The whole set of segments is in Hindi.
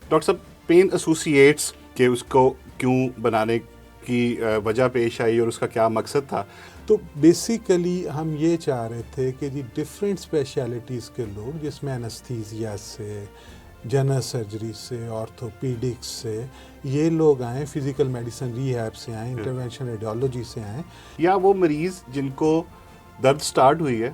डॉक्टर साहब, पेन एसोसिएट्स के उसको क्यों बनाने की वजह पेश आई और उसका क्या मकसद था? तो बेसिकली हम ये चाह रहे थे कि जी डिफरेंट स्पेशलिटीज़ के लोग, जिसमें एनेस्थीसिया से, जनरल सर्जरी से, ऑर्थोपीडिक्स से, ये लोग आए, फिज़िकल मेडिसिन रिहैब से आए, इंटरवेंशन रेडियोलॉजी से आए, या वो मरीज़ जिनको दर्द स्टार्ट हुई है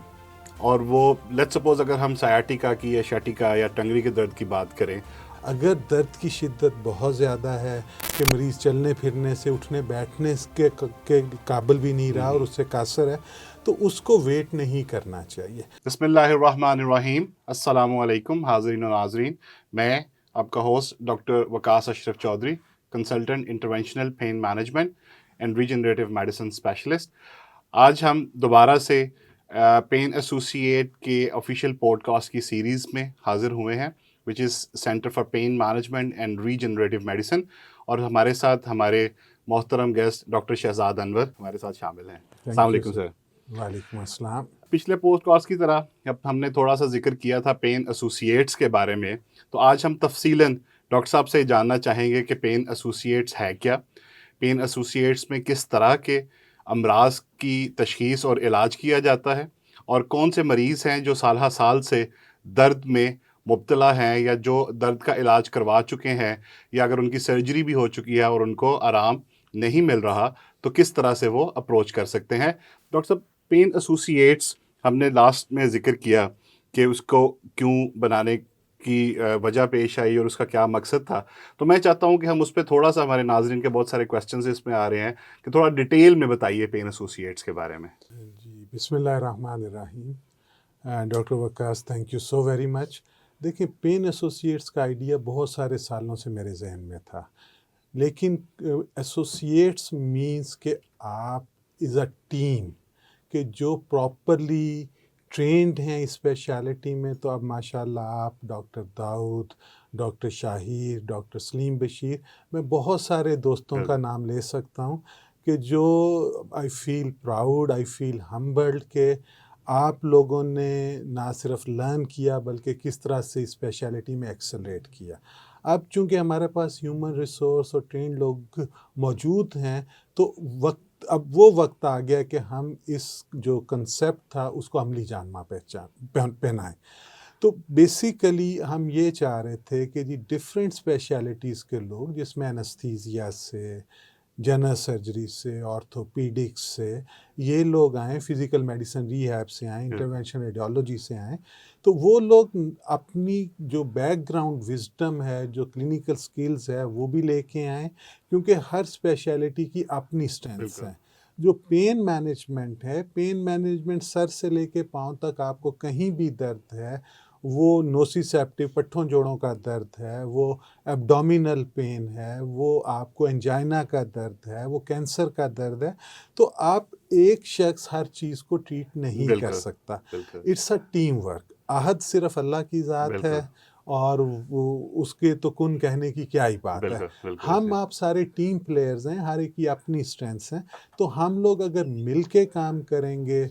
और वो लेट्स सपोज अगर हम सयाटिका की या शैटिका या टंगरी के दर्द की बात करें, अगर दर्द की शिद्दत बहुत ज़्यादा है कि मरीज़ चलने फिरने से, उठने बैठने के काबिल भी नहीं रहा और उससे कासर है, तो उसको वेट नहीं करना चाहिए। बिस्मिल्लाहिर्रहमानिर्रहीम, अस्सलामु अलैकुम हाज़रीन और नाज़रीन। मैं आपका host doctor Waqas Ashraf Chaudhry, consultant interventional pain management and regenerative medicine specialist. आज हम दोबारा से पेन एसोसिएट के ऑफिशियल पॉडकास्ट की सीरीज़ में हाज़िर हुए हैं, which is centre for pain management and regenerative medicine. और हमारे साथ हमारे मोहतरम गेस्ट डॉक्टर शहजाद अनवर हमारे साथ शामिल हैं। अस्सलाम थैंक यू वालेकुम सर। सर। वालेकुम अस्सलाम। पिछले पॉडकास्ट की तरह अब हमने थोड़ा सा जिक्र किया था पेन एसोसिएट्स के बारे में, तो आज हम तफसीलन डॉक्टर साहब से जानना चाहेंगे कि पेन एसोसिएट्स है क्या, पेन एसोसिएट्स में किस तरह के अमराज की तशखीस और इलाज किया जाता है, और कौन से मरीज़ हैं जो साल साल से दर्द में मुब्तला हैं या जो दर्द का इलाज करवा चुके हैं, या अगर उनकी सर्जरी भी हो चुकी है और उनको आराम नहीं मिल रहा तो किस तरह से वो अप्रोच कर सकते हैं। डॉक्टर साहब, पेन एसोसिएट्स हमने लास्ट में जिक्र किया कि उसको क्यों बनाने की वजह पेश आई और उसका क्या मकसद था, तो मैं चाहता हूं कि हम उस पर थोड़ा सा, हमारे नाजरीन के बहुत सारे क्वेश्चंस इसमें आ रहे हैं, कि थोड़ा डिटेल में बताइए पेन एसोसिएट्स के बारे में। जी बिस्मिल्लाहिर्रहमानिर्रहीम। Doctor Waqas, thank you so very much. देखिए, पेन एसोसिएट्स का आइडिया बहुत सारे सालों से मेरे जहन में था, लेकिन एसोसिएट्स मींस कि आप इज़ अ टीम, कि जो प्रॉपरली ट्रेंड हैं इस स्पेशलिटी में। तो अब माशाल्लाह आप doctor Daud, doctor Shahir, doctor Saleem Bashir, मैं बहुत सारे दोस्तों का नाम ले सकता हूँ कि जो I feel proud, I feel humbled के आप लोगों ने ना सिर्फ लर्न किया बल्कि किस तरह से स्पेशलिटी में एक्सेलरेट किया। अब चूंकि हमारे पास ह्यूमन रिसोर्स और ट्रेन लोग मौजूद हैं, तो अब वो वक्त आ गया कि हम इस जो कंसेप्ट था उसको अमली जामा पहनाएं। तो बेसिकली हम ये चाह रहे थे कि जी डिफरेंट स्पेशलिटीज़ के लोग, जिसमें एनेस्थीसिया से, जनरल सर्जरी से, ऑर्थोपीडिक्स से, ये लोग आए, फिज़िकल मेडिसिन रिहैब से आए, इंटरवेंशन रेडियोलॉजी से आए, तो वो लोग अपनी जो बैकग्राउंड विजडम है, जो क्लिनिकल स्किल्स है, वो भी लेके आए, क्योंकि हर स्पेशलिटी की अपनी स्ट्रेंथ्स हैं। जो पेन मैनेजमेंट है, पेन मैनेजमेंट सर से लेके पाँव तक, आपको कहीं भी दर्द है, वो नोसिसेप्टिव पट्ठों जोड़ों का दर्द है, वो एब्डोमिनल पेन है, वो आपको एंजाइना का दर्द है, वो कैंसर का दर्द है, तो आप एक शख्स हर चीज़ को ट्रीट नहीं कर सकता। It's a team work. Ahad सिर्फ अल्लाह की ज़ात है, और वो उसके तो कुन कहने की क्या ही बात है। हम आप सारे टीम प्लेयर्स हैं, हर एक की अपनी स्ट्रेंथ्स हैं। तो हम लोग अगर मिल के काम करेंगे,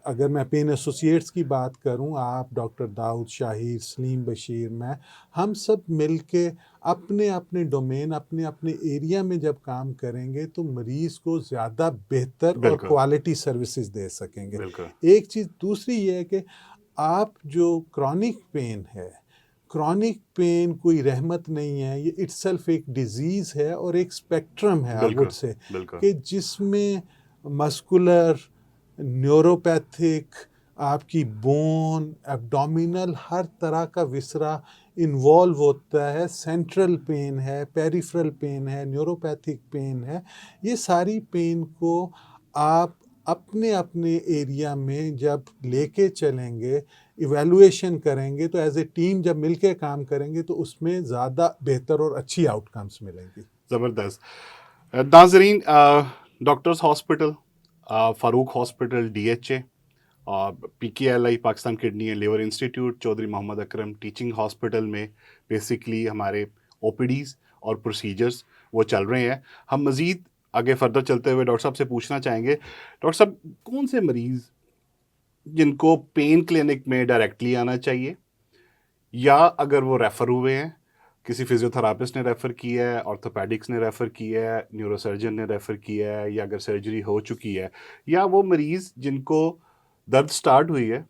अगर मैं पेन एसोसिएट्स की बात करूं, आप डॉक्टर दाऊद, शाहिर, सलीम बशीर, मैं, हम सब मिल के अपने अपने डोमेन, अपने अपने एरिया में जब काम करेंगे तो मरीज़ को ज़्यादा बेहतर और क्वालिटी सर्विसेज दे सकेंगे। एक चीज़ दूसरी ये है कि आप जो क्रॉनिक पेन है, क्रॉनिक पेन कोई रहमत नहीं है, ये इट्सेल्फ एक डिजीज़ है और एक स्पेक्ट्रम है, आई वुड से, कि जिसमें मस्कुलर, न्यूरोपैथिक, आपकी बोन, एब्डोमिनल, हर तरह का विसरा इन्वॉल्व होता है। सेंट्रल पेन है, पेरिफेरल पेन है, न्यूरोपैथिक पेन है। ये सारी पेन को आप अपने अपने एरिया में जब लेके चलेंगे, इवैल्यूएशन करेंगे, तो एज ए टीम जब मिलके काम करेंगे तो उसमें ज़्यादा बेहतर और अच्छी आउटकम्स मिलेंगी। ज़बरदस्त। नाजरीन, doctors hospital, Farooq hospital, DHA, PKLI Pakistan kidney and liver institute, Chaudhry Muhammad Akram teaching hospital में बेसिकली हमारे OPDs और प्रोसीजर्स वो चल रहे हैं। हम मज़ीद आगे फर्दर चलते हुए डॉक्टर साहब से पूछना चाहेंगे, डॉक्टर साहब, कौन से मरीज़ जिनको पेन क्लिनिक में डायरेक्टली आना चाहिए, या अगर वो रेफ़र हुए हैं किसी फिजियोथेरापिस्ट ने रेफ़र किया है, ऑर्थोपेडिक्स ने रेफ़र किया है, न्यूरोसर्जन ने रेफ़र किया है, या अगर सर्जरी हो चुकी है, या वो मरीज़ जिनको दर्द स्टार्ट हुई है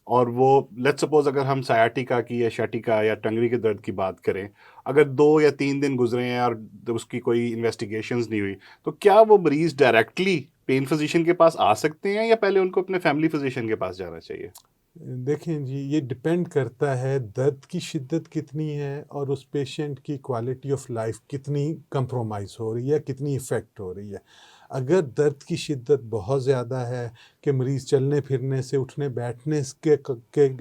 और वो लेट्स सपोज अगर हम सयाटिका की या शैटिका या टंगरी के दर्द की बात करें, अगर 2 या 3 दिन गुजरे हैं और उसकी कोई इन्वेस्टिगेशंस नहीं हुई, तो क्या वो मरीज़ डायरेक्टली पेन फिजिशियन के पास आ सकते हैं या पहले उनको अपने फैमिली फिजिशियन के पास जाना चाहिए? देखें जी, ये डिपेंड करता है दर्द की शिद्दत कितनी है और उस पेशेंट की क्वालिटी ऑफ लाइफ कितनी कंप्रोमाइज़ हो रही है, कितनी इफ़ेक्ट हो रही है। अगर दर्द की शिद्दत बहुत ज़्यादा है कि मरीज़ चलने फिरने से, उठने बैठने के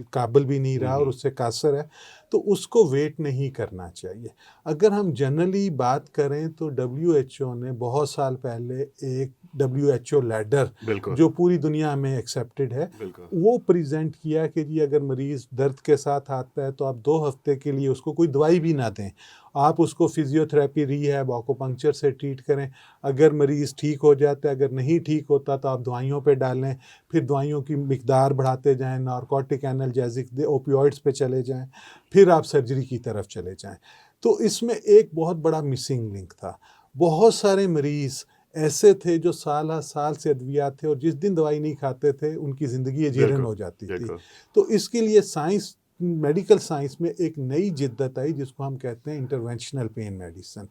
काबिल भी नहीं रहा और उससे कासर है, तो उसको वेट नहीं करना चाहिए। अगर हम जनरली बात करें तो WHO ने बहुत साल पहले एक WHO लैडर, बिल्कुल, जो पूरी दुनिया में एक्सेप्टेड है, बिल्कुल। वो प्रेजेंट किया कि जी अगर मरीज़ दर्द के साथ आता है तो आप 2 हफ्ते के लिए उसको कोई दवाई भी ना दें। आप उसको फिजियोथेरेपी, रिहैब, एक्यूपंक्चर से ट्रीट करें। अगर मरीज़ ठीक हो जाता है, अगर नहीं ठीक होता तो आप दवाइयों पे डालें, फिर दवाइयों की मिकदार बढ़ाते जाएँ, नारकोटिक, एनाल्जेसिक, ओपियोइड्स पे चले जाएँ, फिर आप सर्जरी की तरफ चले जाएँ। तो इसमें एक बहुत बड़ा मिसिंग लिंक था। बहुत सारे मरीज़ ऐसे थे जो साल से अद्वियात थे और जिस दिन दवाई नहीं खाते थे उनकी ज़िंदगी अजीर्ण बिल्कुल, हो जाती थी। बिल्कुल। तो इसके लिए साइंस, मेडिकल साइंस में एक नई जिद्दत आई जिसको हम कहते हैं interventional pain medicine.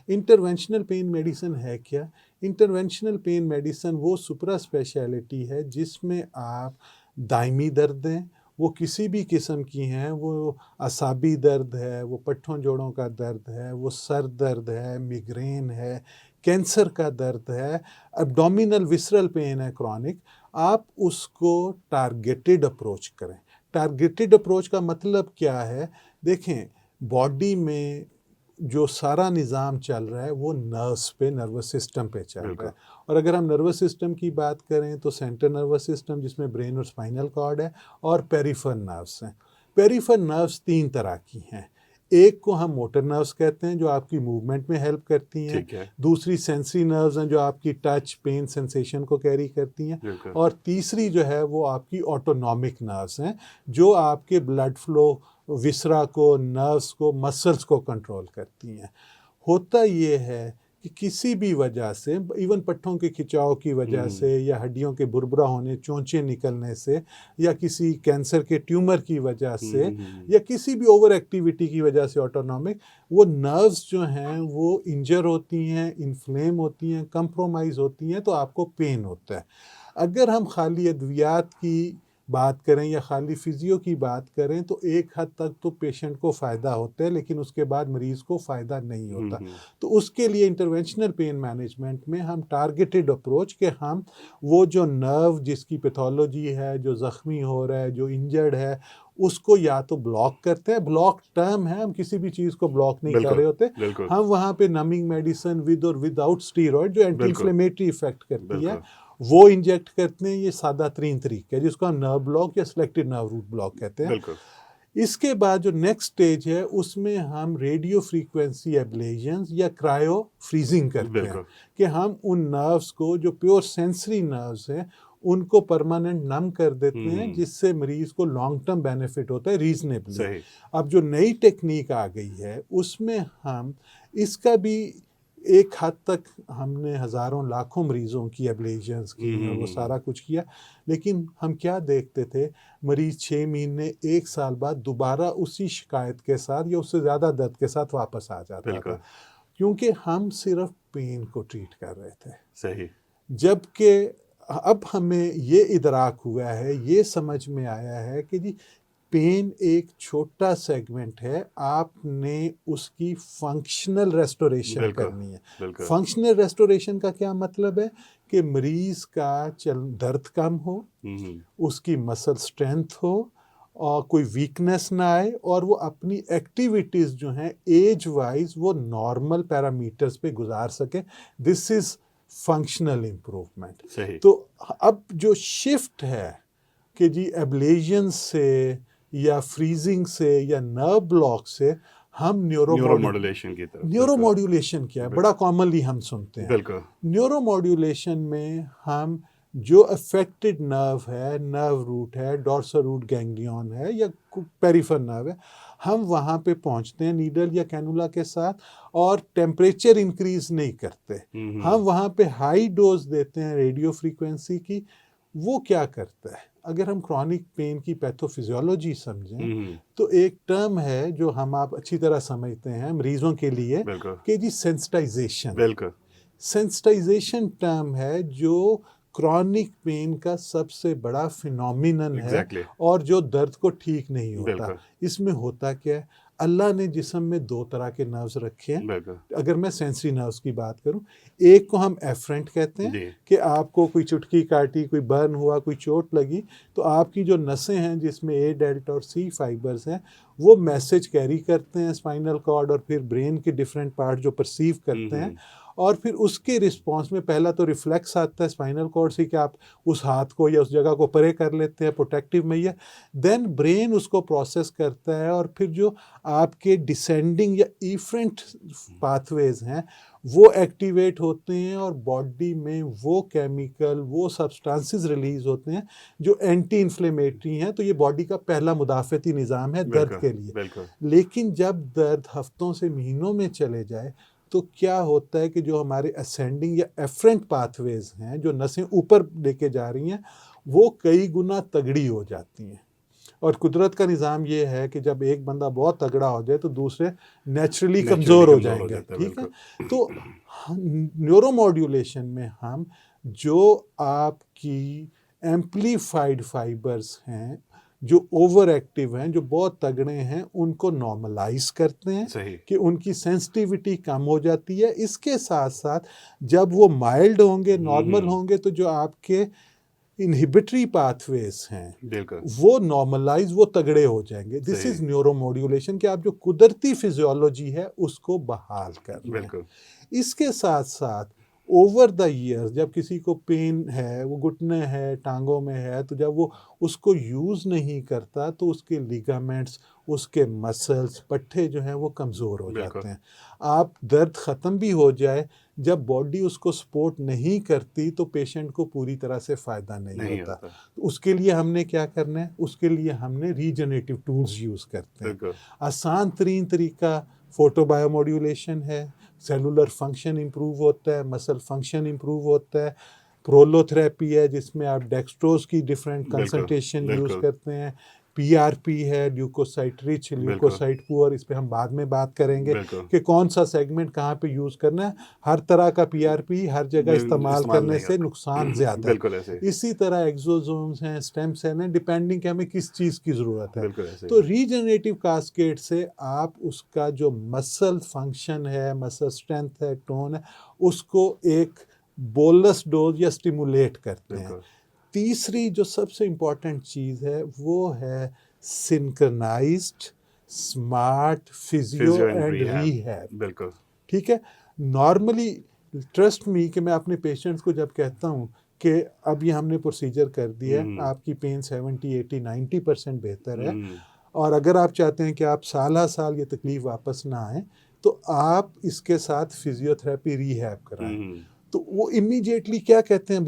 Interventional pain medicine है क्या? इंटरवेंशनल पेन मेडिसिन वो सुपरा स्पेशलिटी है जिसमें आप दायमी दर्दें, वो किसी भी किस्म की हैं, वो असाबी दर्द है, वो पट्ठों जोड़ों का दर्द है, वो सर दर्द है, मिग्रेन है, कैंसर का दर्द है, एब्डोमिनल विसरल पेन है क्रॉनिक, आप उसको टारगेटेड अप्रोच करें। टारगेटेड अप्रोच का मतलब क्या है? देखें, बॉडी में जो सारा निज़ाम चल रहा है वो नर्व्स पे, नर्वस सिस्टम पे चल रहा बिल्कुल। है। और अगर हम नर्वस सिस्टम की बात करें तो सेंट्रल नर्वस सिस्टम, जिसमें ब्रेन और स्पाइनल कॉर्ड है, और पेरिफेरल नर्व्स हैं। पेरिफेरल नर्व्स 3 तरह की हैं। एक को हम मोटर नर्व्स कहते हैं जो आपकी मूवमेंट में हेल्प करती हैं। ठीक है, दूसरी सेंसरी नर्व्स हैं जो आपकी टच, पेन, सेंसेशन को कैरी करती हैं। बिल्कुल। और तीसरी जो है वो आपकी ऑटोनॉमिक नर्व्स हैं जो आपके ब्लड फ्लो, विसरा को, नर्व्स को, मसल्स को कंट्रोल करती हैं। होता ये है कि किसी भी वजह से, इवन पट्ठों के खिंचाव की वजह से, या हड्डियों के बुरबुरा होने, चोंचे निकलने से, या किसी कैंसर के ट्यूमर की वजह से, या किसी भी ओवर एक्टिविटी की वजह से ऑटोनॉमिक, वो नर्व्स जो हैं वो इंजर होती हैं, इन्फ्लेम होती हैं, कंप्रोमाइज़ होती हैं, तो आपको पेन होता है। अगर हम खाली अद्वियात की बात करें या खाली फिजियो की बात करें तो एक हद तक तो पेशेंट को फ़ायदा होता है, लेकिन उसके बाद मरीज़ को फ़ायदा नहीं होता। तो उसके लिए इंटरवेंशनल पेन मैनेजमेंट में हम टारगेटेड अप्रोच के हम वो जो नर्व जिसकी पैथोलॉजी है, जो ज़ख्मी हो रहा है, जो इंजर्ड है, उसको या तो ब्लॉक करते हैं। ब्लॉक टर्म है, हम किसी भी चीज़ को ब्लॉक नहीं कर बिल्कुल, रहे होते। बिल्कुल। हम वहाँ पे नमिंग मेडिसिन विद और विदाउट स्टीरॉयड, जो एंटी बिल्कुल, इन्फ्लेमेटरी इफेक्ट करती है, बिल्कुल। वो इंजेक्ट करते हैं। ये सादा तरीन तरीका है जिसको हम नर्व ब्लॉक या सिलेक्टिव नर्व रूट ब्लॉक कहते हैं। बिल्कुल। इसके बाद जो नेक्स्ट स्टेज है उसमें हम रेडियो फ्रीक्वेंसी एब्लेशंस या क्रायो फ्रीजिंग करते हैं बिल्कुल। कि हम उन नर्व्स को, जो प्योर सेंसरी नर्व्स हैं, उनको परमानेंट नम कर देते हैं, जिससे मरीज को लॉन्ग टर्म बेनिफिट होता है रीजनेबली। सही। अब जो नई टेक्निक आ गई है उसमें हम इसका भी एक हद तक, हमने हज़ारों लाखों मरीज़ों की एब्लेशंस की हैं, वो सारा कुछ किया, लेकिन हम क्या देखते थे, मरीज़ 6 महीने, 1 साल बाद दोबारा उसी शिकायत के साथ या उससे ज़्यादा दर्द के साथ वापस आ जाता बिल्कुल। था, क्योंकि हम सिर्फ पेन को ट्रीट कर रहे थे। सही। जबकि अब हमें ये इदराक हुआ है, ये समझ में आया है कि जी पेन एक छोटा सेगमेंट है, आपने उसकी फंक्शनल रेस्टोरेशन बिल्कुल, करनी है। बिल्कुल। फंक्शनल रेस्टोरेशन का क्या मतलब है कि मरीज का दर्द कम हो, उसकी मसल स्ट्रेंथ हो, और कोई वीकनेस ना आए, और वो अपनी एक्टिविटीज़ जो हैं एज वाइज वो नॉर्मल पैरामीटर्स पे गुजार सके। This is functional improvement. सही। तो अब जो शिफ्ट है कि जी एब्लेशन से या फ्रीजिंग से या नर्व ब्लॉक से हम न्यूरोमॉड्यूलेशन की तरफ। न्यूरोमॉड्यूलेशन क्या है, बड़ा कॉमनली हम सुनते हैं। बिल्कुल। न्यूरोमॉड्यूलेशन में हम जो अफेक्टेड नर्व है, नर्व रूट है, डॉर्सल रूट गैंग्लियन है, या पेरिफेरल नर्व है, हम वहाँ पे पहुँचते हैं नीडल या कैनुला के साथ और टेम्परेचर इंक्रीज नहीं करते। हम वहाँ पे हाई डोज देते हैं रेडियो फ्रीक्वेंसी की। वो क्या करता है, अगर हम क्रॉनिक पेन की पैथोफिजियोलॉजी समझें तो एक टर्म है जो हम आप अच्छी तरह समझते हैं मरीजों के लिए कि जी सेंसिटाइजेशन। सेंसिटाइजेशन टर्म है जो क्रॉनिक पेन का सबसे बड़ा फिनोमिनन है और जो दर्द को ठीक नहीं होता। इसमें होता क्या है, अल्लाह ने जिस्म में दो तरह के नर्व्स रखे हैं। अगर मैं सेंसरी नर्व्स की बात करूं, एक को हम एफरेंट कहते हैं कि आपको कोई चुटकी काटी, कोई बर्न हुआ, कोई चोट लगी तो आपकी जो नसें हैं जिसमें ए डेल्टा और सी फाइबर्स हैं वो मैसेज कैरी करते हैं स्पाइनल कॉर्ड और फिर ब्रेन के डिफरेंट पार्ट जो परसीव करते हैं और फिर उसके रिस्पांस में पहला तो रिफ्लेक्स आता है स्पाइनल कॉर्ड से कि आप उस हाथ को या उस जगह को परे कर लेते हैं प्रोटेक्टिव मैया। देन ब्रेन उसको प्रोसेस करता है और फिर जो आपके डिसेंडिंग या इफरेंट पाथवेज हैं वो एक्टिवेट होते हैं और बॉडी में वो केमिकल, वो सब्सटेंसेस रिलीज होते हैं जो एंटी इन्फ्लेमेटरी हैं। तो ये बॉडी का पहला मुदाफ़ती निज़ाम है दर्द के लिए। लेकिन जब दर्द हफ्तों से महीनों में चले जाए तो क्या होता है कि जो हमारे असेंडिंग या एफरेंट पाथवेज हैं जो नसें ऊपर लेके जा रही हैं वो कई गुना तगड़ी हो जाती हैं। और कुदरत का निज़ाम ये है कि जब एक बंदा बहुत तगड़ा हो जाए तो दूसरे नेचुरली कमज़ोर हो जाएंगे। ठीक है, तो न्यूरोमॉड्यूलेशन में हम जो आपकी एम्प्लीफाइड फाइबर्स हैं जो ओवर एक्टिव हैं, जो बहुत तगड़े हैं, उनको नॉर्मलाइज करते हैं कि उनकी सेंसिटिविटी कम हो जाती है। इसके साथ साथ जब वो माइल्ड होंगे, नॉर्मल होंगे, तो जो आपके इनहिबिटरी पाथवेज हैं वो नॉर्मलाइज, वो तगड़े हो जाएंगे। दिस इज न्यूरोमॉड्यूलेशन कि आप जो कुदरती फिजियोलॉजी है उसको बहाल कर रहे हैं। इसके साथ साथ ओवर द ईयर्स जब किसी को पेन है, वो घुटने है, टांगों में है, तो जब वो उसको यूज़ नहीं करता तो उसके लिगामेंट्स, उसके मसल्स, पट्टे जो हैं वो कमज़ोर हो जाते हैं। आप दर्द ख़त्म भी हो जाए, जब बॉडी उसको सपोर्ट नहीं करती तो पेशेंट को पूरी तरह से फ़ायदा नहीं होता। तो उसके लिए हमने क्या करना है, उसके लिए हमने रीजनरेटिव टूल्स यूज़ करते हैं। आसान तरीन तरीका फोटोबायोमॉड्यूलेशन है, सेलुलर फंक्शन इम्प्रूव होता है, मसल फंक्शन इम्प्रूव होता है। प्रोलोथेरेपी है जिसमें आप डेक्सट्रोज की डिफरेंट कंसंट्रेशन यूज़ करते हैं। पीआरपी है, ल्यूकोसाइट रिच, ल्यूकोसाइट पुअर, इस पे हम बाद में बात करेंगे कि कौन सा सेगमेंट कहाँ पे यूज़ करना है। हर तरह का पीआरपी हर जगह इस्तेमाल करने से नुकसान ज़्यादा है। इसी तरह एक्सोसोम्स हैं, स्टेम सेल हैं, डिपेंडिंग कि हमें किस चीज़ की ज़रूरत है। तो रीजनरेटिव कास्केड से आप उसका जो मसल फंक्शन है, मसल स्ट्रेंथ है, टोन है, उसको एक बोलस डोज या स्टिमुलेट करते हैं। तीसरी जो सबसे इम्पॉर्टेंट चीज़ है वो है synchronised smart physio and rehab. ठीक है, नॉर्मली ट्रस्ट मी कि मैं अपने पेशेंट्स को जब कहता हूँ कि अब ये हमने प्रोसीजर कर दिया है, आपकी पेन 70, 80, 90% बेहतर है और अगर आप चाहते हैं कि आप साल साल ये तकलीफ़ वापस ना आए तो आप इसके साथ फिजियोथेरेपी रिहैब कराएं। तो वो इमीडिएटली क्या कहते हैं,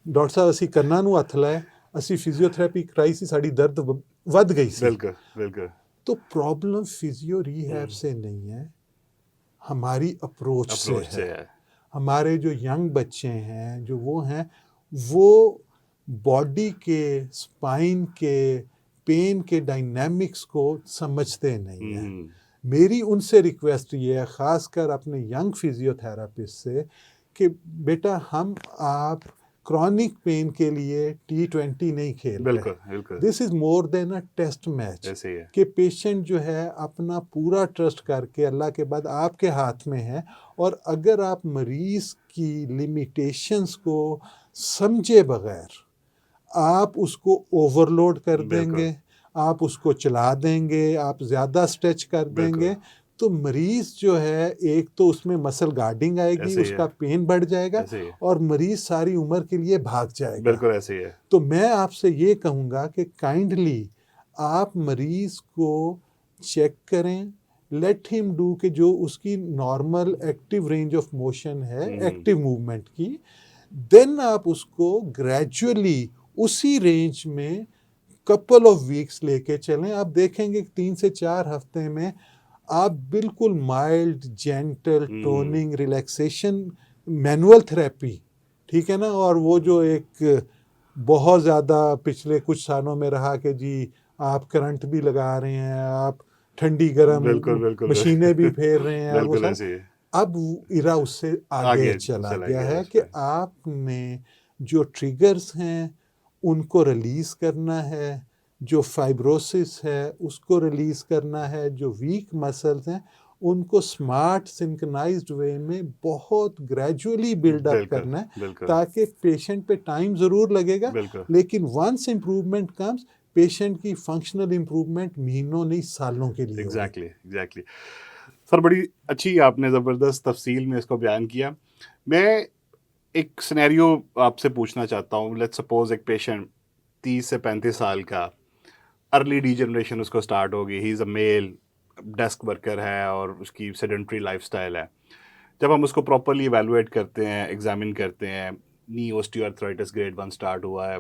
डॉक्टर साहब असी कन्ना नूं हथ लाए, असी फिजियोथेरेपी कराई सी, साड़ी दर्द वध गई सी। बिल्कुल। तो प्रॉब्लम फिजियो रिहैब से नहीं है, हमारी अप्रोच से है। हमारे जो यंग बच्चे हैं जो वो हैं वो बॉडी के, स्पाइन के, पेन के डायनामिक्स को समझते नहीं हैं। मेरी उनसे रिक्वेस्ट ये है, ख़ासकर अपने यंग फिजियोथेरापिस्ट से, कि बेटा हम आप क्रॉनिक पेन के लिए T20 नहीं खेल रहे। This is more than a test match कि पेशेंट जो है अपना पूरा ट्रस्ट करके अल्लाह के बाद आपके हाथ में है और अगर आप मरीज़ की लिमिटेशंस को समझे बगैर आप उसको ओवरलोड कर देंगे, आप उसको चला देंगे, आप ज़्यादा स्ट्रेच कर देंगे, तो मरीज़ जो है एक तो उसमें मसल गार्डिंग आएगी, उसका पेन बढ़ जाएगा और मरीज़ सारी उम्र के लिए भाग जाएगा। बिल्कुल ऐसे ही है। तो मैं आपसे ये कहूँगा कि काइंडली आप मरीज़ को चेक करें, लेट हिम डू कि जो उसकी normal active range of motion है, एक्टिव मूवमेंट की, देन आप उसको ग्रेजुअली उसी रेंज में कपल ऑफ वीक्स लेके चलें, आप देखेंगे 3 से 4 हफ्ते में आप बिल्कुल mild gentle toning relaxation manual therapy, ठीक है ना, और वो जो एक बहुत ज़्यादा पिछले कुछ सालों में रहा कि जी आप करंट भी लगा रहे हैं, आप ठंडी गर्म बिल्कुल बिल्कुल मशीनें भी फेर रहे हैं और वो बिल्कुल सारा, ऐसे ही अब इरा उससे आगे चला गया है कि आपने जो ट्रिगर्स हैं उनको रिलीज़ करना है, जो फाइब्रोसिस है उसको रिलीज़ करना है, जो वीक मसल्स हैं उनको स्मार्ट सिंक्रोनाइज्ड वे में बहुत ग्रेजुअली बिल्डअप करना है, ताकि पेशेंट पे टाइम ज़रूर लगेगा, लेकिन वंस इम्प्रूवमेंट कम्स, पेशेंट की फंक्शनल इम्प्रूवमेंट महीनों नहीं सालों के लिए एग्जैक्टली सर, बड़ी अच्छी आपने ज़बरदस्त तफसील में इसको बयान किया। मैं एक सिनेरियो आपसे पूछना चाहता हूँ। लेट्स सपोज एक पेशेंट 30 से 35 साल का, अर्ली डीजनरेशन उसको स्टार्ट होगी, he is a male, desk worker है और उसकी सेडेंट्री लाइफस्टाइल है। जब हम उसको प्रॉपरली इवेलुएट करते हैं, एग्जामिन करते हैं, नी ऑस्टियोआर्थराइटिस ग्रेड 1 स्टार्ट हुआ है,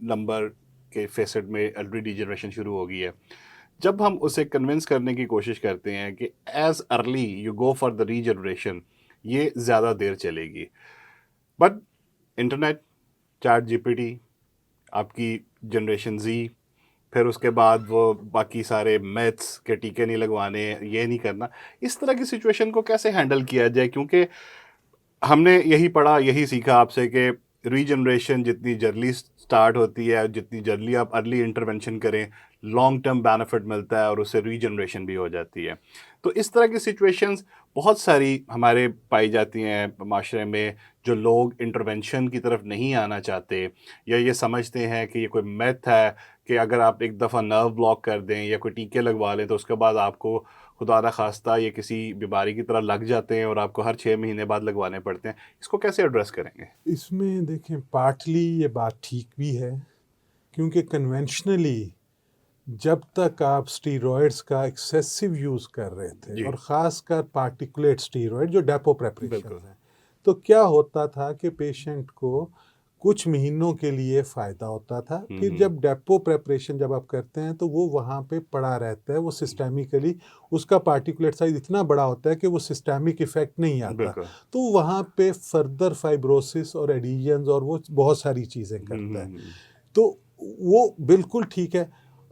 लंबर के फेसेट में अर्ली डीजनरेशन शुरू हो गई है, जब हम उसे कन्विंस करने की कोशिश करते हैं कि as early you go for the regeneration, ये ज़्यादा देर चलेगी, बट इंटरनेट, चैट जीपीटी, आपकी जनरेशन जी, फिर उसके बाद वो बाकी सारे मैथ्स के टीके नहीं लगवाने, ये नहीं करना, इस तरह की सिचुएशन को कैसे हैंडल किया जाए? क्योंकि हमने यही पढ़ा, यही सीखा आपसे कि रीजनरेशन जितनी जल्दी स्टार्ट होती है, जितनी जल्दी आप अर्ली इंटरवेंशन करें, लॉन्ग टर्म बेनिफिट मिलता है और उससे रीजनरेशन भी हो जाती है। तो इस तरह की सिचुएशंस बहुत सारी हमारे पाई जाती हैं माशरे में, जो लोग इंटरवेंशन की तरफ नहीं आना चाहते या ये समझते हैं कि ये कोई मैथ है कि अगर आप एक दफ़ा नर्व ब्लॉक कर दें या कोई टीके लगवा लें तो उसके बाद आपको खुदा ना खास्ता ये किसी बीमारी की तरह लग जाते हैं और आपको हर 6 महीने बाद लगवाने पड़ते हैं। इसको कैसे एड्रेस करेंगे? इसमें देखें, पार्टली ये बात ठीक भी है, क्योंकि कन्वेंशनली जब तक आप स्टीरॉयड्स का एक्सेसिव यूज़ कर रहे थे, और ख़ासकर पार्टिकुलेट स्टीरॉयड जो डेपो प्रेपरेशन है, तो क्या होता था कि पेशेंट को कुछ महीनों के लिए फ़ायदा होता था, फिर जब डेपो प्रेपरेशन जब आप करते हैं तो वो वहाँ पे पड़ा रहता है, वो सिस्टेमिकली उसका पार्टिकुलेट साइज इतना बड़ा होता है कि वो सिस्टेमिक इफेक्ट नहीं आता, तो वहाँ पे फर्दर फाइब्रोसिस और एडिशंस और वो बहुत सारी चीज़ें करता है। तो वो बिल्कुल ठीक है,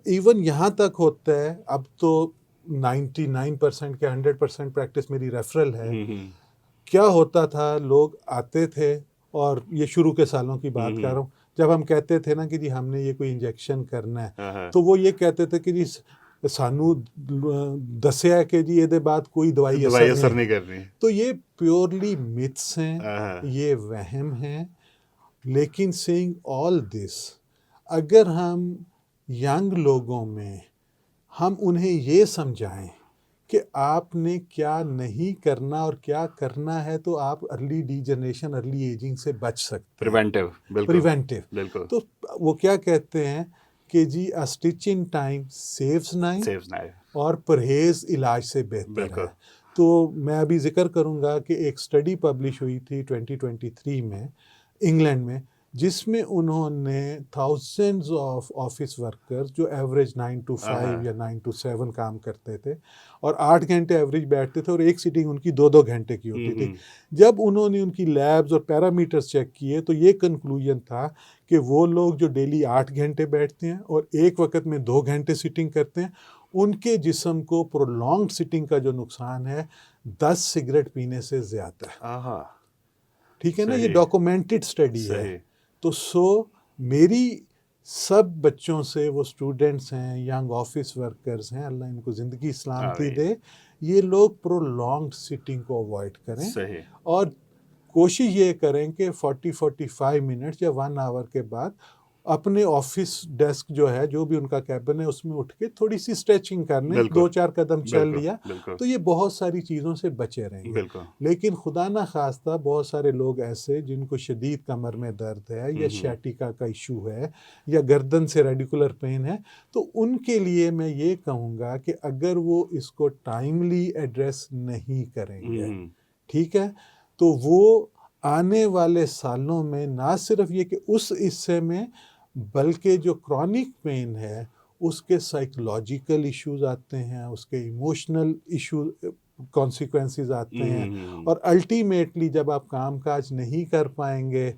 इवन यहाँ तक होता है, अब तो 99% के 100% प्रैक्टिस मेरी रेफरल है। क्या होता था, लोग आते थे, और ये शुरू के सालों की बात कर रहा हूँ, जब हम कहते थे ना कि जी हमने ये कोई इंजेक्शन करना है, तो वो ये कहते थे कि जी सानू दसिया कि जी ये बाद कोई दवाई असर नहीं करनी। तो ये प्योरली मिथ्स हैं, ये वहम हैं। लेकिन सेइंग ऑल दिस, अगर हम यंग लोगों में हम उन्हें ये समझाएं कि आपने क्या नहीं करना और क्या करना है, तो आप अर्ली डीजनरेशन, अर्ली एजिंग से बच सकते हैं। प्रिवेंटिव। तो वो क्या कहते हैं कि जी a stitch in time saves nine, और परहेज इलाज से बेहतर है। तो मैं अभी जिक्र करूंगा कि एक स्टडी पब्लिश हुई थी 2023 में इंग्लैंड में, जिसमें उन्होंने थाउजेंड्स ऑफ ऑफिस वर्कर्स जो एवरेज 9 to 5 या 9 to 7 काम करते थे और 8 घंटे एवरेज बैठते थे, और एक सीटिंग उनकी 2-2 घंटे की होती थी। जब उन्होंने उनकी लैब्स और पैरामीटर्स चेक किए तो ये कंक्लूजन था कि वो लोग जो डेली 8 घंटे बैठते हैं और एक वक्त में 2 घंटे सिटिंग करते हैं, उनके जिस्म को प्रोलॉन्ग सिटिंग का जो नुकसान है 10 सिगरेट पीने से ज़्यादा है। ठीक है ना, ये डॉक्यूमेंटेड स्टडी है। तो मेरी सब बच्चों से, वो स्टूडेंट्स हैं, यंग ऑफिस वर्कर्स हैं, अल्लाह इनको ज़िंदगी सलामती दे, ये लोग प्रोलॉन्ग्ड सिटिंग को अवॉइड करें, और कोशिश ये करें कि 40-45 मिनट्स या 1 आवर के बाद अपने ऑफिस डेस्क जो है, जो भी उनका कैबिन है, उसमें उठ के थोड़ी सी स्ट्रेचिंग करने, 2-4 कदम चल लिया, तो ये बहुत सारी चीज़ों से बचे रहेंगे। लेकिन खुदा ना खास्ता बहुत सारे लोग ऐसे जिनको शदीद कमर में दर्द है, या शैटिका का इशू है, या गर्दन से रेडिकुलर पेन है, तो उनके लिए मैं ये कहूँगा कि अगर वो इसको टाइमली एड्रेस नहीं करेंगे, ठीक है, तो वो आने वाले सालों में ना सिर्फ ये कि उस हिस्से में बल्कि जो क्रॉनिक पेन है उसके साइकोलॉजिकल इश्यूज आते हैं, उसके इमोशनल इशू कॉन्सिक्वेंसेस आते हैं, और अल्टीमेटली जब आप काम काज नहीं कर पाएंगे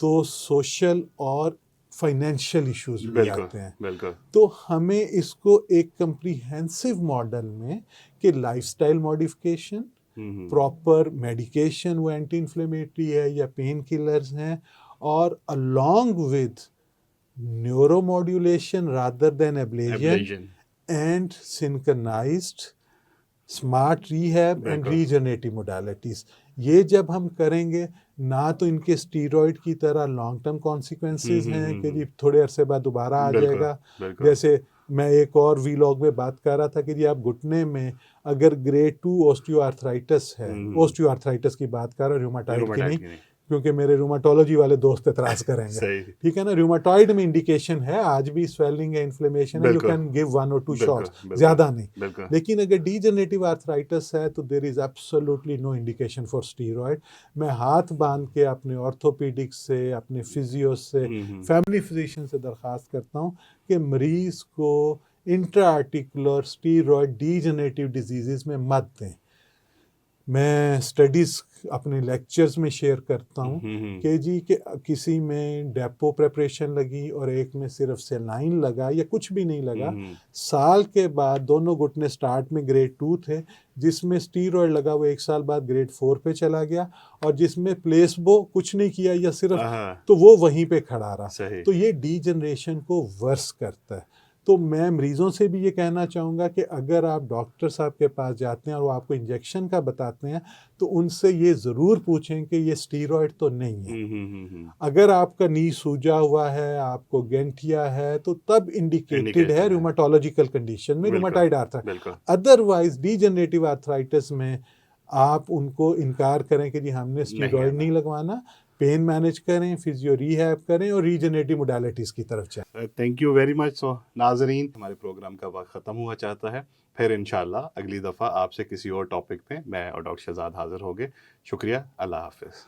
तो सोशल और फाइनेंशियल इश्यूज भी बिल्कुल आते हैं। बिल्कुल। तो हमें इसको एक कंप्रीहेंसिव मॉडल में कि लाइफस्टाइल मॉडिफिकेशन, प्रॉपर मेडिकेशन, वो एंटी इन्फ्लेमेटरी है या पेन किलर्स हैं, और along with neuromodulation rather than ablation and synchronized smart rehab and बिल्कुल। रीजनरेटिव मोडालिटीज़, ये जब हम करेंगे ना तो इनके स्टीरॉयड की तरह लॉन्ग टर्म कॉन्सिक्वेंसेस हैं कि जी थोड़े अरसे बाद दोबारा आ बिल्कुल जाएगा। बिल्कुल। जैसे मैं एक और वीलॉग में बात कर रहा था कि जी आप घुटने में अगर ग्रेड 2 ऑस्टियोआर्थराइटिस है, ऑस्टियोआर्थराइटिस की बात कर रहे हो, रूमाटॉइड की रूमाटॉइड नहीं, की नहीं। क्योंकि मेरे रूमाटोलॉजी वाले दोस्त एतराज़ करेंगे। सही। ठीक है ना, रूमाटॉइड में इंडिकेशन है, आज भी स्वेलिंग है, इन्फ्लेमेशन है, यू बिल्कुल कैन गिव 1 or 2 बिल्कुल शॉट्स, बिल्कुल ज़्यादा नहीं। बिल्कुल। लेकिन अगर डीजनरेटिव आर्थराइटिस है तो there is absolutely no indication for steroid. मैं हाथ बांध के अपने ऑर्थोपेडिक से, अपने फिजियो से, फैमिली फिजिशियन से दरख्वास्त करता हूँ कि मरीज़ को intra articular steroid degenerative disease में मत दें। मैं स्टडीज़ अपने लेक्चर्स में शेयर करता हूँ कि जी कि किसी में डेपो प्रेपरेशन लगी और एक में सिर्फ सेलाइन लगा या कुछ भी नहीं लगा, साल के बाद दोनों घुटने स्टार्ट में ग्रेड 2 थे, जिसमें स्टीरॉयड लगा वो 1 साल बाद ग्रेड 4 पे चला गया, और जिसमें प्लेसबो कुछ नहीं किया या सिर्फ, तो वो वहीं पे खड़ा रहा। तो ये डीजनरेशन को वर्स करता है। तो मैं मरीज़ों से भी ये कहना चाहूँगा कि अगर आप डॉक्टर साहब के पास जाते हैं और वो आपको इंजेक्शन का बताते हैं तो उनसे ये ज़रूर पूछें कि ये स्टीरॉयड तो नहीं है। अगर आपका नी सूजा हुआ है, आपको गेंठिया है, तो तब इंडिकेटेड है रूमाटोलॉजिकल कंडीशन में, रूमाटॉइड आर्थराइटिस। अदरवाइज डीजनरेटिव आर्थराइटिस में आप उनको इनकार करें कि जी हमने स्टीरॉयड नहीं लगवाना, पेन मैनेज करें, फिजियो रिहैब करें और रीजनरेटिव मोडालिटीज़ की तरफ जाएं। Thank you very much. So नाजरीन, हमारे प्रोग्राम का वक्त ख़त्म हुआ चाहता है, फिर इंशाल्लाह अगली दफ़ा आपसे किसी और टॉपिक पे मैं और डॉक्टर शहजाद हाज़िर होंगे। शुक्रिया, अल्लाह हाफ़िज़।